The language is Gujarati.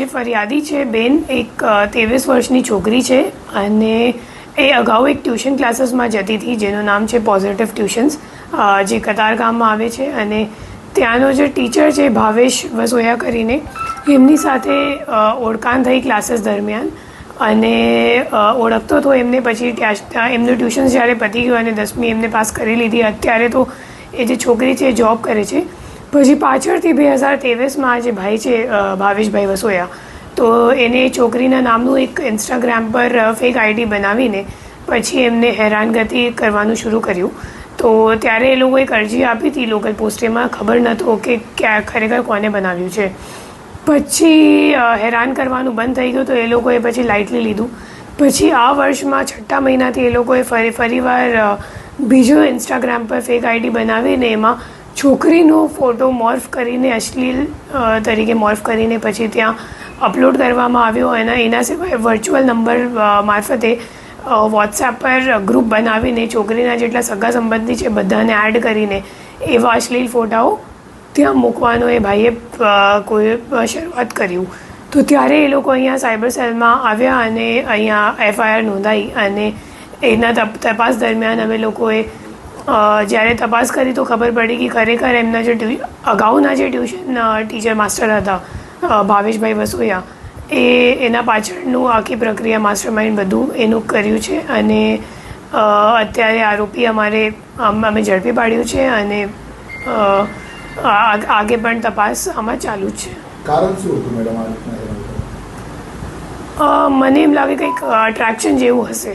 જે ફરિયાદી છે બેન એક 23 વર્ષની છોકરી છે અને એ અગાઉ એક ટ્યુશન ક્લાસીસમાં જતી હતી જેનું નામ છે પોઝિટિવ ટ્યુશન્સ, જે કતારગામમાં આવે છે. અને ત્યાંનો જે ટીચર છે ભાવેશ વસોયા કરીને, એમની સાથે ઓળખાણ થઈ ક્લાસીસ દરમિયાન અને ઓળખતો હતો એમને. પછી એમનું ટ્યુશન જ્યારે પતી ગયું અને 10મી એમને પાસ કરી લીધી. અત્યારે તો એ જે છોકરી છે એ જોબ કરે છે. પછી પાછળથી 2023માં જે ભાઈ છે ભાવેશભાઈ વસોયા, તો એને છોકરીના નામનું એક ઇન્સ્ટાગ્રામ પર ફેક આઈડી બનાવીને પછી એમને હેરાનગતિ કરવાનું શરૂ કર્યું. તો ત્યારે એ લોકોએ એક અરજી આપી હતી લોકલ પોસ્ટેમાં, ખબર નહોતો કે ખરેખર કોને બનાવ્યું છે. પછી હેરાન કરવાનું બંધ થઈ ગયું તો એ લોકોએ પછી લાઇટલી લીધું. પછી આ વર્ષમાં 6ઠ્ઠા મહિનાથી એ લોકોએ ફરીવાર બીજો ઇન્સ્ટાગ્રામ પર ફેક આઈડી બનાવીને એમાં છોકરીનો ફોટો મોર્ફ કરીને અશ્લીલ તરીકે મોર્ફ કરીને પછી ત્યાં અપલોડ કરવામાં આવ્યો. અને એના સિવાય વર્ચ્યુઅલ નંબર મારફતે વોટ્સએપ પર ગ્રુપ બનાવીને છોકરીના જેટલા સગા સંબંધી છે બધાને એડ કરીને એવા અશ્લીલ ફોટાઓ ત્યાં મૂકવાનો એ ભાઈએ કોઈ શરૂઆત કર્યું. તો ત્યારે એ લોકો અહીંયા સાયબર સેલમાં આવ્યા અને અહીંયા FIR નોંધાઈ. અને એના તપાસ દરમિયાન અમે લોકોએ જ્યારે તપાસ કરી તો ખબર પડી કે ખરેખર એમના જે અગાઉના જે ટ્યુશન ટીચર માસ્ટર હતા ભાવેશભાઈ વસોયા, એના પાછળનું આખી પ્રક્રિયા માસ્ટર માઇન્ડ બધું એનું કર્યું છે. અને અત્યારે આરોપી અમે ઝડપી પાડ્યું છે અને આગે પણ તપાસ આમાં ચાલુ જ છે. કારણ શું હતું મેડમ? મને એમ લાગે કંઈક અટ્રેક્શન જેવું હશે.